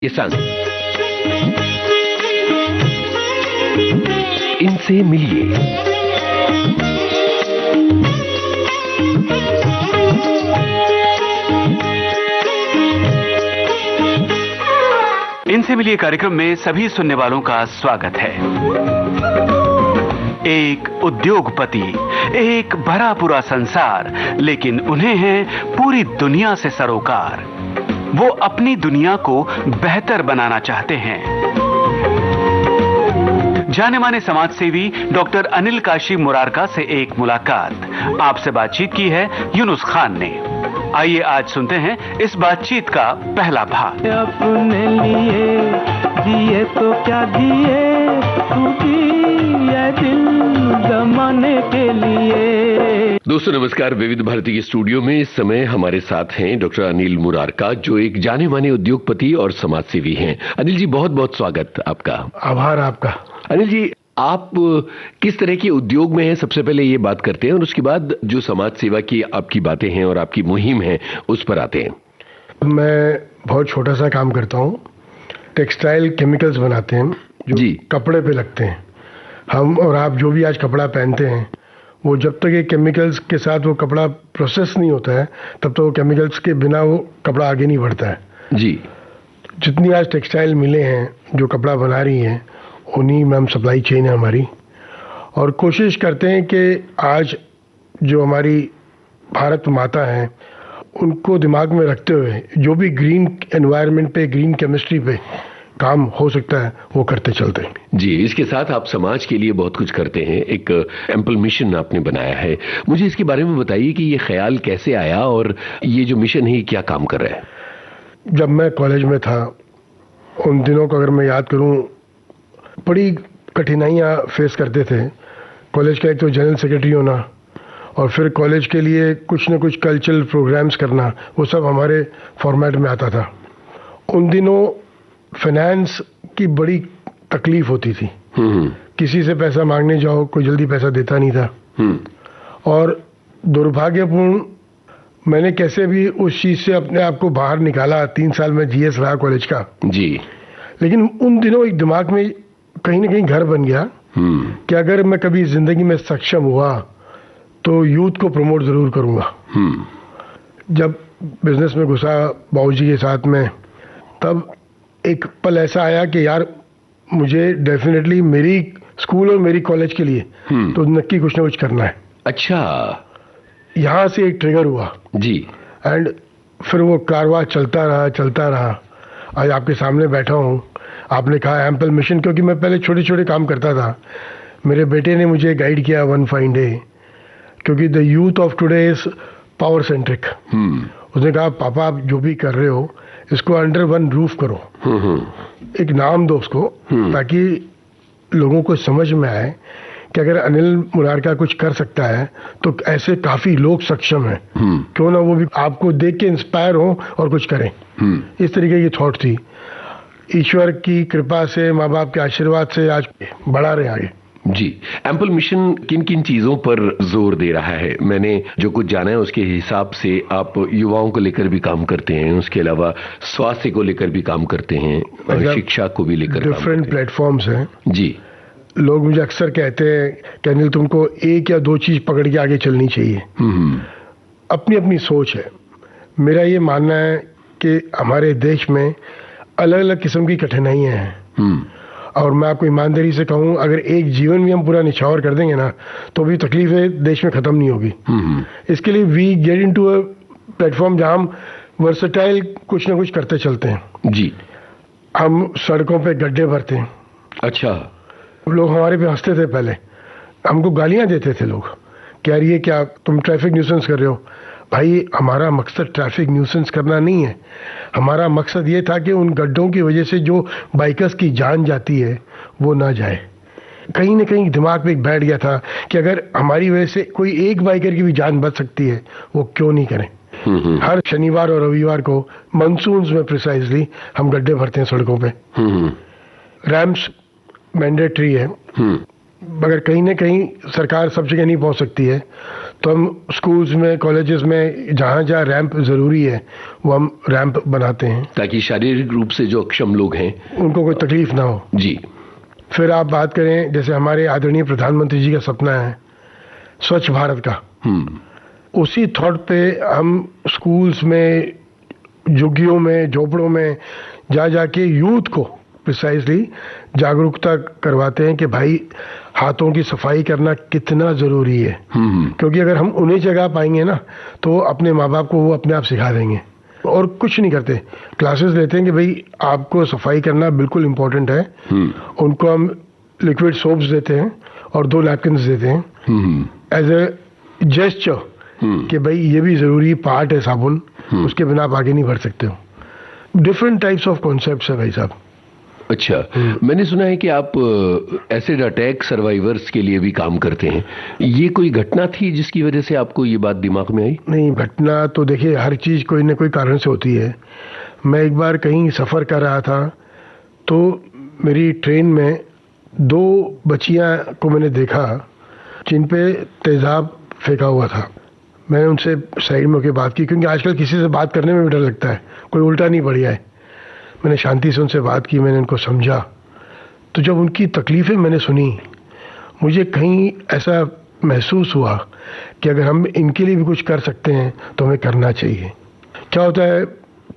ये संग इनसे मिलिए। इनसे मिलिए कार्यक्रम में सभी सुनने वालों का स्वागत है। एक उद्योगपति, एक भरा पूरा संसार, लेकिन उन्हें है पूरी दुनिया से सरोकार। वो अपनी दुनिया को बेहतर बनाना चाहते हैं। जाने माने समाजसेवी डॉक्टर अनिल काशी मुरारका से एक मुलाकात आपसे बातचीत की है यूनुस खान ने। आइए आज सुनते हैं इस बातचीत का पहला भाग। अपने लिए जिए तो क्या जिए, तू जिए दिल जमाने के लिए। दोस्तों नमस्कार। विविध भारती के स्टूडियो में इस समय हमारे साथ हैं डॉक्टर अनिल मुरारका, जो एक जाने माने उद्योगपति और समाजसेवी हैं। अनिल जी, बहुत बहुत स्वागत आपका। आभार आपका। अनिल जी, आप किस तरह के उद्योग में हैं, सबसे पहले ये बात करते हैं और उसके बाद जो समाज सेवा की आपकी बातें हैं और आपकी मुहिम है उस पर आते हैं। मैं बहुत छोटा सा काम करता हूँ। टेक्सटाइल केमिकल्स बनाते हैं जो जी। कपड़े पे लगते हैं। हम और आप जो भी आज कपड़ा पहनते हैं, वो जब तक ये केमिकल्स के साथ वो कपड़ा प्रोसेस नहीं होता है, तब तक वो केमिकल्स के बिना वो कपड़ा आगे नहीं बढ़ता है। जी। जितनी आज टेक्सटाइल मिलें हैं जो कपड़ा बना रही हैं, उन्हीं में हम सप्लाई चेन है हमारी, और कोशिश करते हैं कि आज जो हमारी भारत माता हैं उनको दिमाग में रखते हुए जो भी ग्रीन एनवायरनमेंट पे, ग्रीन केमिस्ट्री पे काम हो सकता है वो करते चलते हैं। जी, इसके साथ आप समाज के लिए बहुत कुछ करते हैं। एक एम्पल मिशन आपने बनाया है। मुझे इसके बारे में बताइए कि ये ख्याल कैसे आया और ये जो मिशन है क्या काम कर रहा है। जब मैं कॉलेज में था, उन दिनों को अगर मैं याद करूं, बड़ी कठिनाइयाँ फेस करते थे। कॉलेज का एक तो जनरल सेक्रेटरी होना और फिर कॉलेज के लिए कुछ न कुछ कल्चरल प्रोग्राम्स करना, वो सब हमारे फॉर्मेट में आता था। उन दिनों फाइनेंस की बड़ी तकलीफ होती थी। किसी से पैसा मांगने जाओ, कोई जल्दी पैसा देता नहीं था। और दुर्भाग्यपूर्ण, मैंने कैसे भी उस चीज़ से अपने आप को बाहर निकाला। 3 साल में जीएस रहा कॉलेज का। जी। लेकिन उन दिनों एक दिमाग में कहीं ना कहीं घर बन गया कि अगर मैं कभी जिंदगी में सक्षम हुआ तो यूथ को प्रमोट जरूर करूंगा। जब बिजनेस में घुसा बाबूजी के साथ में, तब एक पल ऐसा आया कि यार मुझे डेफिनेटली मेरी स्कूल और मेरी कॉलेज के लिए तो नक्की कुछ ना कुछ करना है। अच्छा। यहाँ से एक ट्रिगर हुआ। जी। एंड फिर वो कारवां चलता रहा। आज आपके सामने बैठा हूँ। आपने कहा एम्पल मिशन, क्योंकि मैं पहले छोटे छोटे काम करता था। मेरे बेटे ने मुझे गाइड किया वन फाइन डे, क्योंकि the youth of today is power centric. उसने कहा पापा आप जो भी कर रहे हो इसको अंडर वन रूफ करो। एक नाम दो उसको, ताकि लोगों को समझ में आए कि अगर अनिल मुरारका कुछ कर सकता है तो ऐसे काफी लोग सक्षम हैं। क्यों ना वो भी आपको देख के इंस्पायर हो और कुछ करें। इस तरीके की थॉट थी। ईश्वर की कृपा से, माँ बाप के आशीर्वाद से आज बढ़ा रहे आगे। जी। एम्पल मिशन किन किन चीजों पर जोर दे रहा है? मैंने जो कुछ जाना है उसके हिसाब से आप युवाओं को लेकर भी काम करते हैं, उसके अलावा स्वास्थ्य को लेकर भी काम करते हैं और शिक्षा को भी लेकर डिफरेंट प्लेटफॉर्म्स हैं। जी। लोग मुझे अक्सर कहते हैं कि अनिल तुमको एक या दो चीज पकड़ के आगे चलनी चाहिए। अपनी अपनी सोच है। मेरा ये मानना है कि हमारे देश में अलग अलग किस्म की कठिनाइयां हैं, और मैं आपको ईमानदारी से कहूं, अगर एक जीवन भी हम पूरा निछावर कर देंगे ना, तो भी तकलीफें देश में खत्म नहीं होगी। इसके लिए we get into a platform जहां हम वर्सेटाइल कुछ ना कुछ करते चलते हैं। जी। हम सड़कों पे गड्ढे भरते हैं। अच्छा। लोग हमारे पे हंसते थे, पहले हमको गालियां देते थे लोग कि यार ये क्या, तुम ट्रैफिक न्यूसेंस कर रहे हो। भाई हमारा मकसद ट्रैफिक न्यूसेंस करना नहीं है। हमारा मकसद ये था कि उन गड्ढों की वजह से जो बाइकर्स की जान जाती है वो ना जाए। कहीं ना कहीं दिमाग में बैठ गया था कि अगर हमारी वजह से कोई एक बाइकर की भी जान बच सकती है, वो क्यों नहीं करें। हर शनिवार और रविवार को मानसून में प्रिसाइजली हम गड्ढे भरते हैं सड़कों पे। रैम्प्स मैंडेटरी है, मगर कहीं ना कहीं सरकार सब जगह नहीं पहुंच सकती है, तो हम स्कूल्स में, कॉलेजेस में जहाँ जहाँ रैंप ज़रूरी है वो हम रैंप बनाते हैं, ताकि शारीरिक रूप से जो अक्षम लोग हैं उनको कोई तकलीफ ना हो। जी। फिर आप बात करें, जैसे हमारे आदरणीय प्रधानमंत्री जी का सपना है स्वच्छ भारत का, उसी थॉट पे हम स्कूल्स में, झुग्गियों में, झोपड़ों में जा जाके यूथ को प्रिसाइजली जागरूकता करवाते हैं कि भाई हाथों की सफाई करना कितना ज़रूरी है। क्योंकि अगर हम उन्हें जगह पाएंगे ना तो अपने माँ बाप को वो अपने आप सिखा देंगे। और कुछ नहीं करते, क्लासेस लेते हैं कि भाई आपको सफाई करना बिल्कुल इम्पोर्टेंट है। उनको हम लिक्विड सोप्स देते हैं और 2 नैपकिन्स देते हैं एज ए जेस्चर कि भाई ये भी ज़रूरी पार्ट है साबुन, उसके बिना आप आगे नहीं बढ़ सकते हो। डिफरेंट टाइप्स ऑफ कॉन्सेप्ट्स है भाई साहब। अच्छा, मैंने सुना है कि आप एसिड अटैक सर्वाइवर्स के लिए भी काम करते हैं। ये कोई घटना थी जिसकी वजह से आपको ये बात दिमाग में आई? नहीं, घटना तो देखिए हर चीज़ कोई ना कोई कारण से होती है। मैं एक बार कहीं सफ़र कर रहा था तो मेरी ट्रेन में 2 बच्चियां को मैंने देखा जिन पे तेज़ाब फेंका हुआ था। मैंने उनसे साइड में होकर बात की, क्योंकि आजकल किसी से बात करने में भी डर लगता है, कोई उल्टा नहीं पड़ जाए। मैंने शांति से उनसे बात की, मैंने उनको समझा। तो जब उनकी तकलीफ़ें मैंने सुनी, मुझे कहीं ऐसा महसूस हुआ कि अगर हम इनके लिए भी कुछ कर सकते हैं तो हमें करना चाहिए। क्या होता है,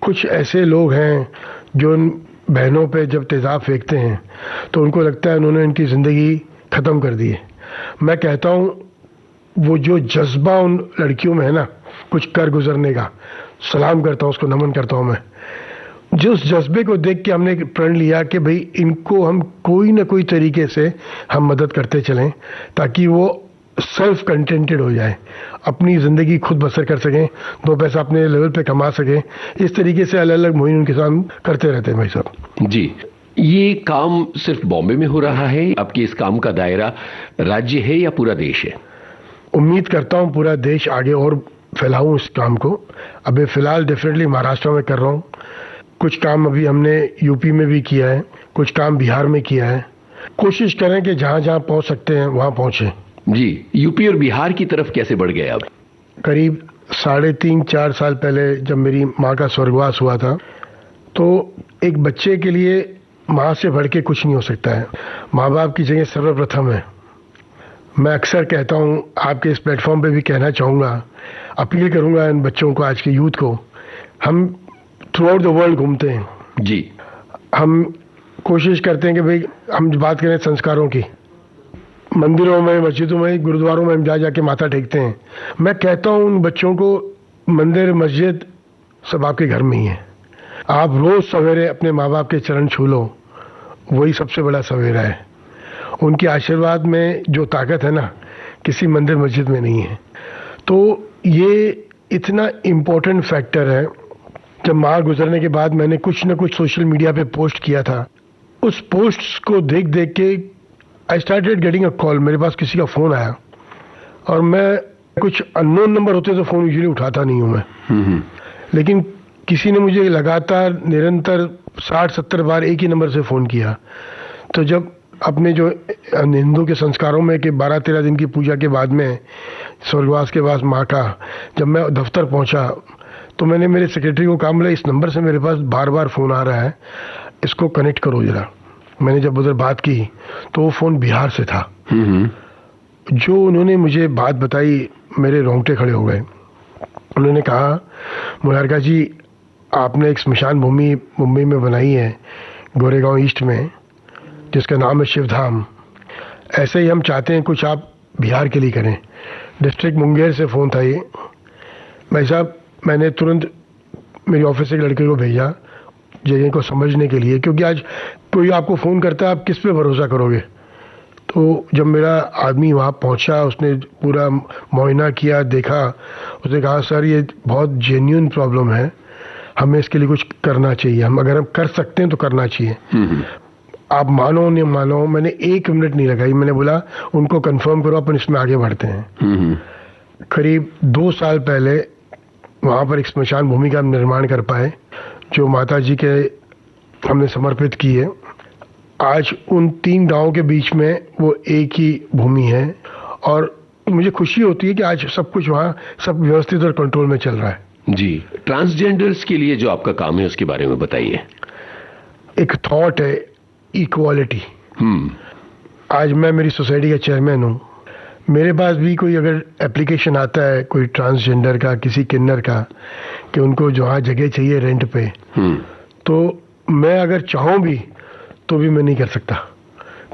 कुछ ऐसे लोग हैं जो उन बहनों पे जब तेज़ाब फेंकते हैं तो उनको लगता है उन्होंने इनकी ज़िंदगी ख़त्म कर दी है। मैं कहता हूँ वो जो जज्बा उन लड़कियों में है ना कुछ कर गुजरने का, सलाम करता हूँ, उसको नमन करता हूँ मैं। जो उस जज्बे को देख के हमने प्रण लिया कि भाई इनको हम कोई ना कोई तरीके से हम मदद करते चलें ताकि वो सेल्फ कंटेंटेड हो जाए, अपनी ज़िंदगी खुद बसर कर सकें, 2 पैसा अपने लेवल पे कमा सकें। इस तरीके से अलग अलग मुहिम उनके साथ करते रहते हैं भाई साहब। जी, ये काम सिर्फ बॉम्बे में हो रहा है? आपके इस काम का दायरा राज्य है या पूरा देश है? उम्मीद करता हूँ पूरा देश आगे और फैलाऊँ इस काम को। अभी फ़िलहाल डेफिनेटली महाराष्ट्र में कर रहा हूँ, कुछ काम अभी हमने यूपी में भी किया है, कुछ काम बिहार में किया है। कोशिश करें कि जहाँ जहाँ पहुँच सकते हैं वहाँ पहुँचें। जी, यूपी और बिहार की तरफ कैसे बढ़ गए आप? करीब 3.5-4 साल पहले जब मेरी माँ का स्वर्गवास हुआ था तो एक बच्चे के लिए माँ से बढ़ के कुछ नहीं हो सकता है। माँ बाप की जगह सर्वप्रथम है। मैं अक्सर कहता हूँ, आपके इस प्लेटफॉर्म पे भी कहना चाहूँगा, अपील करूँगा इन बच्चों को, आज के यूथ को। हम थ्रू आउट द वर्ल्ड घूमते हैं जी, हम कोशिश करते हैं कि भाई हम बात करें संस्कारों की, मंदिरों में, मस्जिदों में, गुरुद्वारों में हम जा जाके माथा टेकते हैं। मैं कहता हूँ उन बच्चों को, मंदिर मस्जिद सब आपके घर में ही है। आप रोज़ सवेरे अपने माँ बाप के चरण छू लो, वही सबसे बड़ा सवेरा है। उनके आशीर्वाद में जो ताकत है ना, किसी मंदिर मस्जिद में नहीं है। तो ये इतना इम्पोर्टेंट फैक्टर है। जब माँ गुजरने के बाद मैंने कुछ न कुछ सोशल मीडिया पे पोस्ट किया था, उस पोस्ट्स को देख देख के I started getting a call. मेरे पास किसी का फ़ोन आया और मैं, कुछ अननोन नंबर होते तो फ़ोन यूजुअली उठाता नहीं हूँ मैं, लेकिन किसी ने मुझे लगातार निरंतर 60-70 बार एक ही नंबर से फ़ोन किया। तो जब अपने जो हिंदू के संस्कारों में कि 12-13 दिन की पूजा के बाद में स्वर्गवास के बाद माँ का, जब मैं दफ्तर पहुँचा तो मैंने मेरे सेक्रेटरी को कहा, बोला इस नंबर से मेरे पास बार बार फ़ोन आ रहा है, इसको कनेक्ट करो ज़रा। मैंने जब उधर बात की तो वो फ़ोन बिहार से था। जो उन्होंने मुझे बात बताई, मेरे रोंगटे खड़े हो गए। उन्होंने कहा, मुनारका जी, आपने एक स्मशान भूमि मुंबई में बनाई है, गोरेगांव ईस्ट में, जिसका नाम है शिवधाम। ऐसे ही हम चाहते हैं कुछ आप बिहार के लिए करें। डिस्ट्रिक्ट मुंगेर से फ़ोन था ये। भाई साहब, मैंने तुरंत मेरी ऑफिस से एक लड़के को भेजा जगह को समझने के लिए, क्योंकि आज कोई आपको फ़ोन करता है, आप किस पे भरोसा करोगे। तो जब मेरा आदमी वहाँ पहुँचा, उसने पूरा मुआयना किया, देखा, उसने कहा सर ये बहुत जेन्युइन प्रॉब्लम है, हमें इसके लिए कुछ करना चाहिए, अगर हम कर सकते हैं तो करना चाहिए। आप मानो नहीं मानो, मैंने 1 मिनट नहीं लगाई, मैंने बोला उनको कंफर्म करो, अपन इसमें आगे बढ़ते हैं। करीब 2 साल पहले वहाँ पर एक स्मशान भूमि का निर्माण कर पाए, जो माता जी के हमने समर्पित की है। आज उन 3 गांवों के बीच में वो एक ही भूमि है और मुझे खुशी होती है कि आज सब कुछ वहाँ सब व्यवस्थित और कंट्रोल में चल रहा है। जी, ट्रांसजेंडर्स के लिए जो आपका काम है उसके बारे में बताइए। एक थॉट है इक्वालिटी। आज मैं मेरी सोसाइटी का चेयरमैन हूँ, मेरे पास भी कोई अगर एप्लीकेशन आता है कोई ट्रांसजेंडर का, किसी किन्नर का, कि उनको जहाँ जगह चाहिए रेंट पे, तो मैं अगर चाहूँ भी तो भी मैं नहीं कर सकता,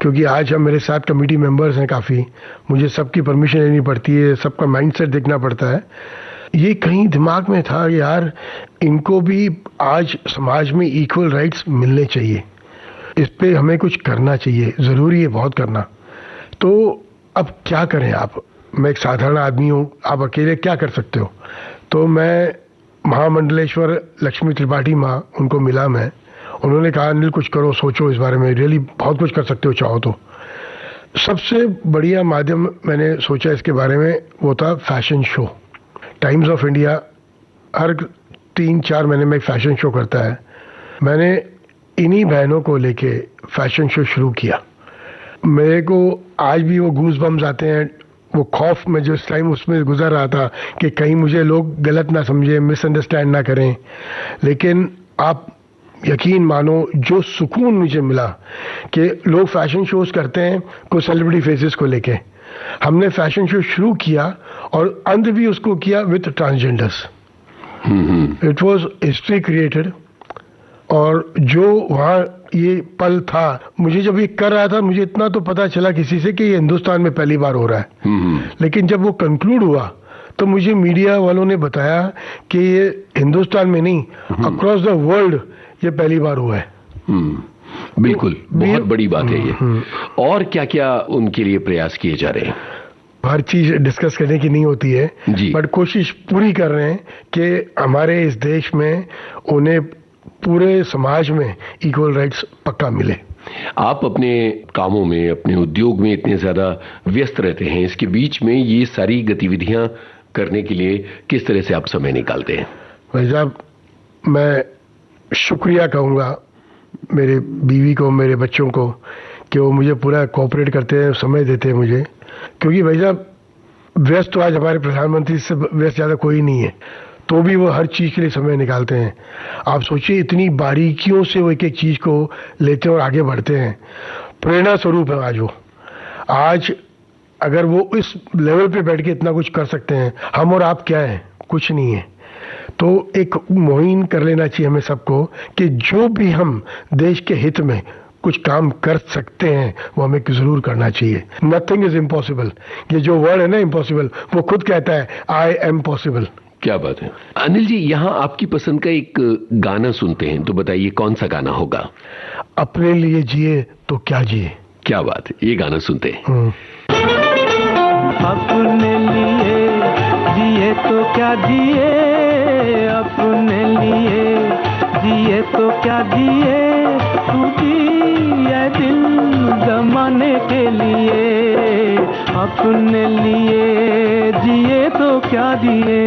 क्योंकि आज हम मेरे साथ कमेटी मेंबर्स हैं काफ़ी, मुझे सबकी परमिशन लेनी पड़ती है, सबका माइंडसेट देखना पड़ता है। ये कहीं दिमाग में था यार इनको भी आज समाज में इक्वल राइट्स मिलने चाहिए, इस पे हमें कुछ करना चाहिए, ज़रूरी है बहुत करना। तो अब क्या करें आप, मैं एक साधारण आदमी हूँ, आप अकेले क्या कर सकते हो। तो मैं महामंडलेश्वर लक्ष्मी त्रिपाठी माँ, उनको मिला मैं, उन्होंने कहा अनिल कुछ करो, सोचो इस बारे में, रियली बहुत कुछ कर सकते हो चाहो तो। सबसे बढ़िया माध्यम मैंने सोचा इसके बारे में वो था fashion show. Times of India हर 3-4 महीने में एक फैशन शो करता है, मैंने इन्हीं बहनों को लेके फैशन शो शुरू किया। मेरे को आज भी वो गूज बम्स आते हैं, वो खौफ में जो इस टाइम उसमें गुजर रहा था कि कहीं मुझे लोग गलत ना समझे, मिसअंडरस्टैंड ना करें। लेकिन आप यकीन मानो जो सुकून मुझे मिला कि लोग फैशन शोज करते हैं कुछ सेलिब्रिटी फेसेस को लेके, हमने फैशन शो शुरू किया और अंत भी उसको किया with transgenders. It was history created. और जो वहाँ ये पल था, मुझे जब ये कर रहा था मुझे इतना तो पता चला किसी से कि ये हिंदुस्तान में पहली बार हो रहा है। लेकिन जब वो कंक्लूड हुआ तो मुझे मीडिया वालों ने बताया कि ये हिंदुस्तान में नहीं, अक्रॉस द वर्ल्ड ये पहली बार हुआ है। बिल्कुल, बहुत बड़ी बात है ये। और क्या क्या उनके लिए प्रयास किए जा रहे हैं? हर चीज डिस्कस करने की नहीं होती है, बट कोशिश पूरी कर रहे हैं कि हमारे इस देश में उन्हें पूरे समाज में इक्वल राइट्स पक्का मिले। आप अपने कामों में, अपने उद्योग में इतने ज्यादा व्यस्त रहते हैं, इसके बीच में ये सारी गतिविधियां करने के लिए किस तरह से आप समय निकालते हैं? भाई साहब, मैं शुक्रिया कहूँगा मेरे बीवी को, मेरे बच्चों को, कि वो मुझे पूरा कोऑपरेट करते हैं, समय देते हैं मुझे। क्योंकि भाई साहब व्यस्त तो आज हमारे प्रधानमंत्री से व्यस्त ज़्यादा कोई नहीं है, तो भी वो हर चीज़ के लिए समय निकालते हैं। आप सोचिए इतनी बारीकियों से वो एक एक चीज़ को लेते हैं और आगे बढ़ते हैं। प्रेरणा स्वरूप है आज वो। आज अगर वो इस लेवल पे बैठ के इतना कुछ कर सकते हैं, हम और आप क्या हैं? कुछ नहीं है। तो एक मुहिम कर लेना चाहिए हमें सबको कि जो भी हम देश के हित में कुछ काम कर सकते हैं वो हमें जरूर करना चाहिए। नथिंग इज इम्पॉसिबल, ये जो वर्ड है ना इम्पॉसिबल, वो खुद कहता है आई एम पॉसिबल। क्या बात है अनिल जी, यहाँ आपकी पसंद का एक गाना सुनते हैं, तो बताइए कौन सा गाना होगा? अपने लिए जिए तो क्या जिए। क्या बात है, ये गाना सुनते हैं। अपने लिए जिए तो क्या जिए, अपने लिए जिए तो क्या जिए, तू जिए दिल जमाने के लिए, अपने लिए जिए तो क्या जिए।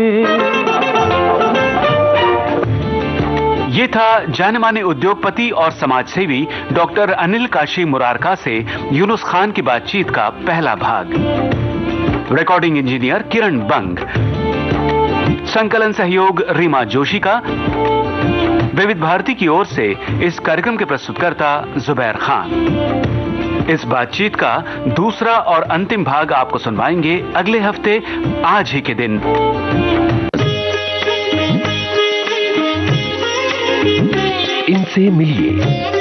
ये था जाने-माने उद्योगपति और समाजसेवी डॉक्टर अनिल काशी मुरारका से यूनुस खान की बातचीत का पहला भाग। रिकॉर्डिंग इंजीनियर किरण बंग, संकलन सहयोग रीमा जोशी का। विविध भारती की ओर से इस कार्यक्रम के प्रस्तुतकर्ता जुबैर खान। इस बातचीत का दूसरा और अंतिम भाग आपको सुनवाएंगे अगले हफ्ते आज ही के दिन। इनसे मिलिए।